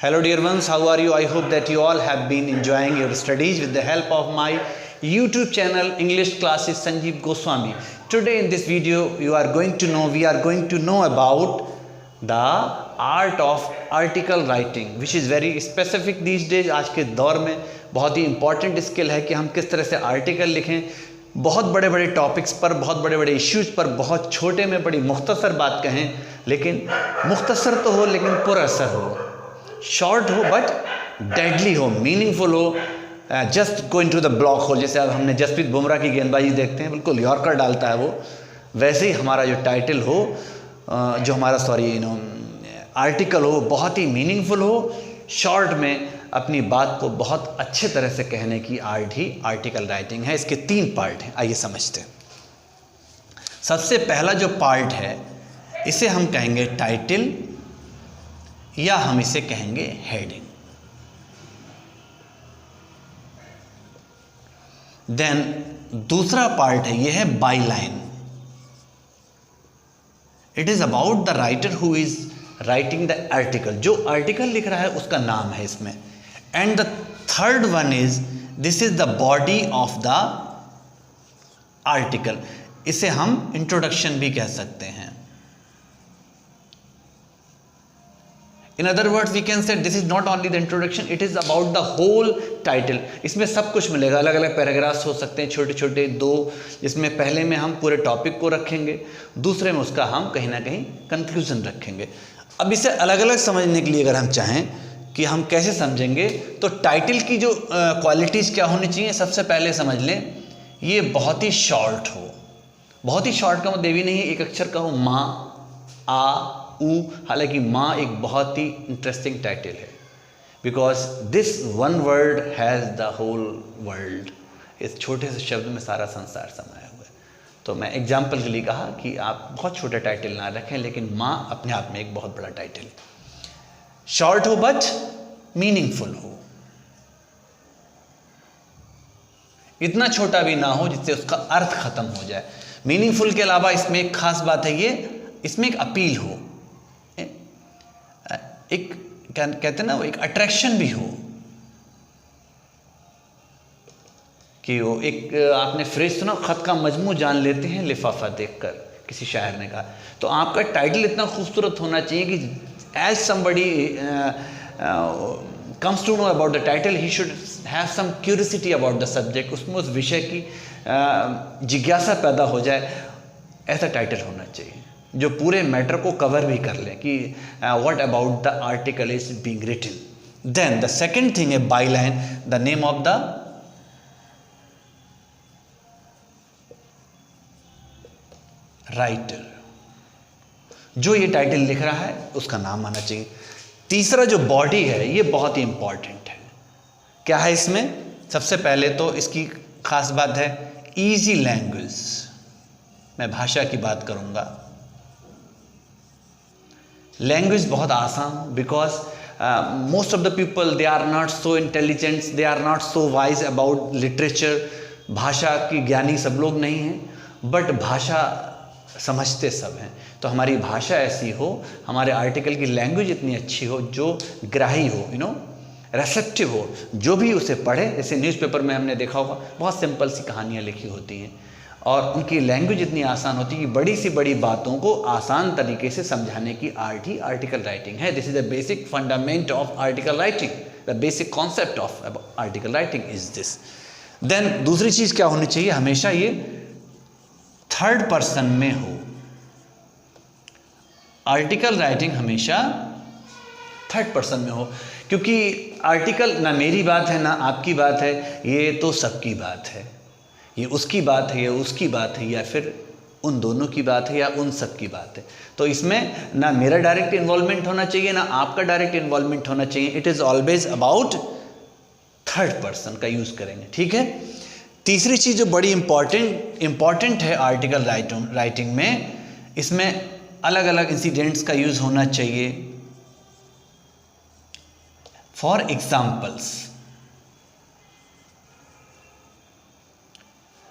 Hello dear ones, how are you? I hope that you all have been enjoying your studies with the help of my YouTube channel English Classes Sanjeev Goswami. Today in this video we are going to know about the art of article writing, which is very specific these days. आज के दौर में बहुत ही important skill है कि हम किस तरह से article लिखें, बहुत बड़े बड़े टॉपिक्स पर, बहुत बड़े बड़े इश्यूज़ पर बहुत छोटे में बड़ी मुख्तसर बात कहें, लेकिन मुख्तसर तो हो लेकिन पुरअसर हो, शॉर्ट हो बट डेडली हो, मीनिंगफुल हो, just go into the block हो। जैसे अब हमने जसप्रीत बुमराह की गेंदबाजी देखते हैं, बिल्कुल यॉर्कर डालता है वो, वैसे ही हमारा जो टाइटल हो, जो हमारा आर्टिकल हो, बहुत ही मीनिंगफुल हो, शॉर्ट में अपनी बात को बहुत अच्छे तरह से कहने की आर्ट ही आर्टिकल राइटिंग है। इसके 3 पार्ट हैं, आइए समझते हैं। सबसे पहला जो पार्ट है इसे हम कहेंगे टाइटल या हम इसे कहेंगे हेडिंग। देन दूसरा पार्ट है, यह है Byline. It is about the writer who is writing the article, जो आर्टिकल लिख रहा है उसका नाम है इसमें। And the third one is, this is the body of the article. इसे हम इंट्रोडक्शन भी कह सकते हैं। In other words, we can say this is not only the introduction, it is about the whole title. इसमें सब कुछ मिलेगा, अलग अलग पैराग्राफ्स हो सकते हैं, छोटे छोटे 2, जिसमें पहले में हम पूरे टॉपिक को रखेंगे, दूसरे में उसका हम कहीं ना कहीं कंक्लूजन रखेंगे। अब इसे अलग अलग समझने के लिए अगर हम चाहें कि हम कैसे समझेंगे, तो टाइटल की जो क्वालिटीज़ क्या होनी चाहिए, सबसे पहले समझ लें ये बहुत ही शॉर्ट हो। बहुत ही शॉर्ट का मतलब ये भी नहीं है एक अक्षर का हो, माँ, आ, ऊ, हालांकि माँ एक बहुत ही इंटरेस्टिंग टाइटल है, because this one word has the whole world. इस छोटे से शब्द में सारा संसार समाया हुआ है। तो मैं एग्जाम्पल के लिए कहा कि आप बहुत छोटा टाइटल ना रखें, लेकिन माँ अपने आप में एक बहुत बड़ा टाइटल है। शॉर्ट हो बट मीनिंगफुल हो, इतना छोटा भी ना हो जिससे उसका अर्थ खत्म हो जाए। मीनिंगफुल के अलावा इसमें एक खास बात है, ये इसमें एक अपील हो, एक कहते हैं ना वो एक अट्रैक्शन भी हो, कि वो एक आपने फ्रेज सुना, खत का मजमू जान लेते हैं लिफाफा देखकर, किसी शायर ने कहा। तो आपका टाइटल इतना खूबसूरत होना चाहिए कि as somebody comes to know about the title, he should have some curiosity about the subject, उसमें उस विषय की जिज्ञासा पैदा हो जाए। ऐसा टाइटल होना चाहिए जो पूरे मैटर को कवर भी कर ले कि what about the article is being written. Then the second thing है byline, the name of the writer, जो ये टाइटल लिख रहा है उसका नाम आना चाहिए। तीसरा जो बॉडी है ये बहुत ही इंपॉर्टेंट है। क्या है इसमें? सबसे पहले तो इसकी खास बात है इजी लैंग्वेज। मैं भाषा की बात करूंगा, लैंग्वेज बहुत आसान, because most of the people they are not so intelligent, they are not so wise about literature. भाषा की ज्ञानी सब लोग नहीं हैं, बट भाषा समझते सब हैं। तो हमारी भाषा ऐसी हो, हमारे आर्टिकल की लैंग्वेज इतनी अच्छी हो जो ग्राही हो, रेसेप्टिव हो, जो भी उसे पढ़े। जैसे न्यूज़पेपर में हमने देखा होगा बहुत सिंपल सी कहानियाँ लिखी होती हैं, और उनकी लैंग्वेज इतनी आसान होती है कि बड़ी सी बड़ी बातों को आसान तरीके से समझाने की आर्ट ही आर्टिकल राइटिंग है। This is the basic fundament of article writing, the basic concept of article writing is this. Then दूसरी चीज़ क्या होनी चाहिए, हमेशा ये थर्ड पर्सन में हो। आर्टिकल राइटिंग हमेशा थर्ड पर्सन में हो, क्योंकि आर्टिकल ना मेरी बात है ना आपकी बात है, ये तो सबकी बात है। ये उसकी बात है, या उसकी बात है, या फिर उन दोनों की बात है, या उन सब की बात है। तो इसमें ना मेरा डायरेक्ट इन्वॉल्वमेंट होना चाहिए, ना आपका डायरेक्ट इन्वॉल्वमेंट होना चाहिए। It is always about third person का यूज़ करेंगे, ठीक है। तीसरी चीज़ जो बड़ी इंपॉर्टेंट है आर्टिकल राइटिंग में, इसमें अलग अलग इंसिडेंट्स का यूज़ होना चाहिए। फॉर एग्जाम्पल्स,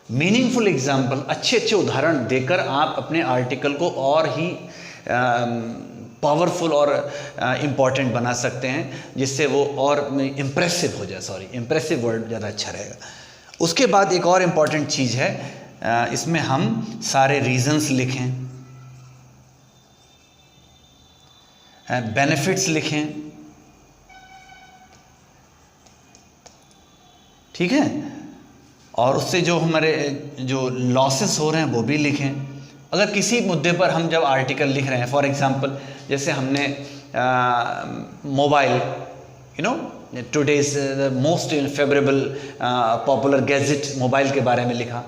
मीनिंगफुल एग्जाम्पल, अच्छे अच्छे उदाहरण देकर आप अपने आर्टिकल को और ही पावरफुल और इम्पॉर्टेंट बना सकते हैं, जिससे वो और इम्प्रेसिव हो जाए। इम्प्रेसिव वर्ड ज़्यादा अच्छा रहेगा। उसके बाद एक और इम्पॉर्टेंट चीज़ है, इसमें हम सारे रीजंस लिखें, बेनिफिट्स लिखें, ठीक है, और उससे जो हमारे जो लॉसेस हो रहे हैं वो भी लिखें। अगर किसी मुद्दे पर हम जब आर्टिकल लिख रहे हैं, फॉर एग्जांपल जैसे हमने mobile, today's most favourable popular gadget mobile के बारे में लिखा,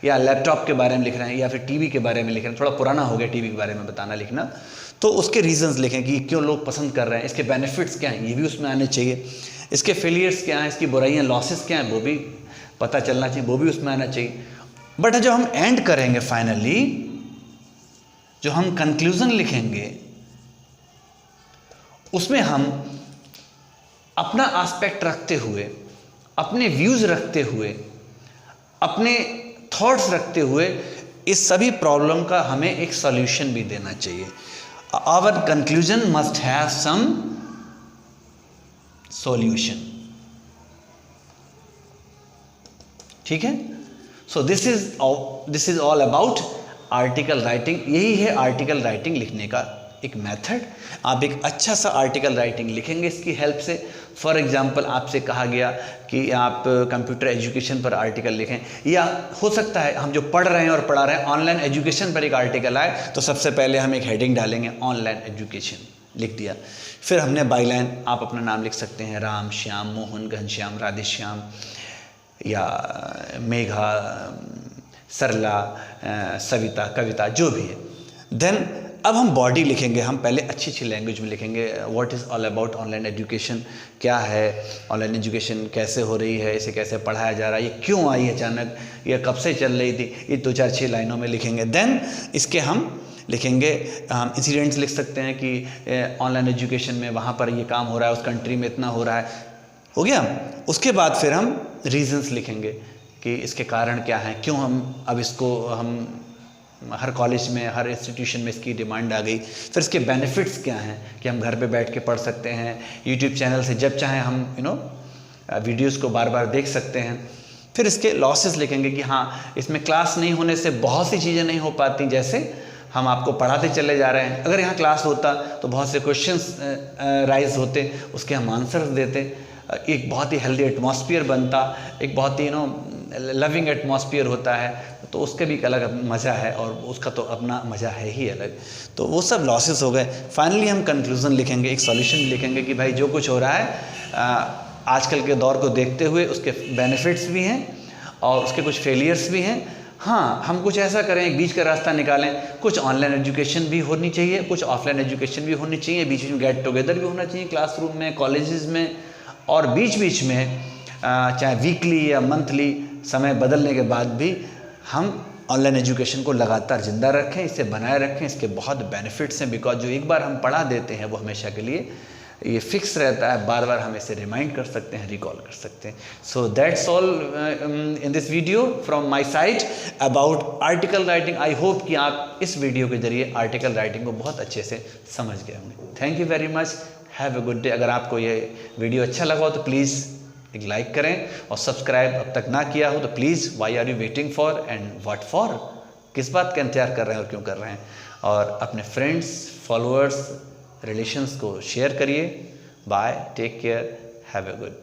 या लैपटॉप के बारे में लिख रहे हैं, या फिर टीवी के बारे में लिख रहे हैं, थोड़ा पुराना हो गया टीवी के बारे में बताना लिखना, तो उसके रीजंस लिखें कि क्यों लोग पसंद कर रहे हैं, इसके बेनिफिट्स क्या हैं, ये भी उसमें आने चाहिए, इसके फेलियर्स क्या हैं, इसकी बुराइयाँ लॉसेस क्या हैं, वो भी पता चलना चाहिए, वो भी उसमें आना चाहिए। बट जब हम एंड करेंगे फाइनली, जो हम कंक्लूजन लिखेंगे, उसमें हम अपना एस्पेक्ट रखते हुए, अपने व्यूज रखते हुए, अपने थॉट्स रखते हुए इस सभी प्रॉब्लम का हमें एक सॉल्यूशन भी देना चाहिए। Our conclusion must have some solution, ठीक है। So this is all about article writing. यही है आर्टिकल राइटिंग लिखने का एक मेथड। आप एक अच्छा सा आर्टिकल राइटिंग लिखेंगे इसकी हेल्प से। फॉर एग्जांपल आपसे कहा गया कि आप कंप्यूटर एजुकेशन पर आर्टिकल लिखें, या हो सकता है हम जो पढ़ रहे हैं और पढ़ा रहे हैं ऑनलाइन एजुकेशन पर एक आर्टिकल आए, तो सबसे पहले हम एक हेडिंग डालेंगे ऑनलाइन एजुकेशन, लिख दिया। फिर हमने बाईलाइन आप अपना नाम लिख सकते हैं, राम, श्याम, मोहन, घनश्याम, राधेश्याम, या मेघा, सरला, सविता, कविता, जो भी है। देन अब हम बॉडी लिखेंगे। हम पहले अच्छी अच्छी लैंग्वेज में लिखेंगे, what is all about online education, क्या है ऑनलाइन एजुकेशन, कैसे हो रही है, इसे कैसे पढ़ाया जा रहा है, ये क्यों आई अचानक, ये कब से चल रही थी, ये 2-4-6 लाइनों में लिखेंगे। देन इसके हम लिखेंगे, हम इंसिडेंट्स लिख सकते हैं कि ऑनलाइन एजुकेशन में वहाँ पर ये काम हो रहा है, उस कंट्री में इतना हो रहा है, हो गया। उसके बाद फिर हम रीजंस लिखेंगे कि इसके कारण क्या हैं, क्यों हम अब इसको हम हर कॉलेज में, हर इंस्टीट्यूशन में इसकी डिमांड आ गई। फिर इसके बेनिफिट्स क्या हैं कि हम घर पे बैठ के पढ़ सकते हैं, यूट्यूब चैनल से जब चाहें हम वीडियोस को बार बार देख सकते हैं। फिर इसके लॉसेस लिखेंगे कि हाँ, इसमें क्लास नहीं होने से बहुत सी चीज़ें नहीं हो पाती, जैसे हम आपको पढ़ाते चले जा रहे हैं, अगर यहाँ क्लास होता तो बहुत से क्वेश्चंस राइज होते, उसके हम आंसर्स देते, एक बहुत ही हेल्दी एटमॉस्फेयर बनता, एक बहुत ही लविंग एटमॉस्फेयर होता है, तो उसके भी एक अलग मज़ा है, और उसका तो अपना मज़ा है ही अलग। तो वो सब लॉसेस हो गए। फाइनली हम कंक्लूजन लिखेंगे, एक सॉल्यूशन लिखेंगे कि भाई जो कुछ हो रहा है आजकल के दौर को देखते हुए उसके बेनिफिट्स भी हैं और उसके कुछ फेलियर्स भी हैं। हाँ, हम कुछ ऐसा करें, एक बीच का रास्ता निकालें, कुछ ऑनलाइन एजुकेशन भी होनी चाहिए, कुछ ऑफलाइन एजुकेशन भी होनी चाहिए, बीच में गेट टुगेदर भी होना चाहिए क्लासरूम में, कॉलेजेस में, और बीच बीच में चाहे वीकली या मंथली समय बदलने के बाद भी हम ऑनलाइन एजुकेशन को लगातार ज़िंदा रखें, इसे बनाए रखें। इसके बहुत बेनिफिट्स हैं, बिकॉज जो एक बार हम पढ़ा देते हैं वो हमेशा के लिए ये फिक्स रहता है, बार बार हम इसे रिमाइंड कर सकते हैं, रिकॉल कर सकते हैं। So that's all in this video from my side about article writing. I hope कि आप इस वीडियो के जरिए आर्टिकल राइटिंग को बहुत अच्छे से समझ गए होंगे। Thank you very much, have a good day. अगर आपको ये वीडियो अच्छा लगा हो तो प्लीज़ एक लाइक करें, और सब्सक्राइब अब तक ना किया हो तो please why are you waiting for and what for, किस बात का इंतजार कर रहे हैं और क्यों कर रहे हैं। और अपने फ्रेंड्स, फॉलोअर्स, रिलेशंस को शेयर करिए। Bye, take care, have a good day.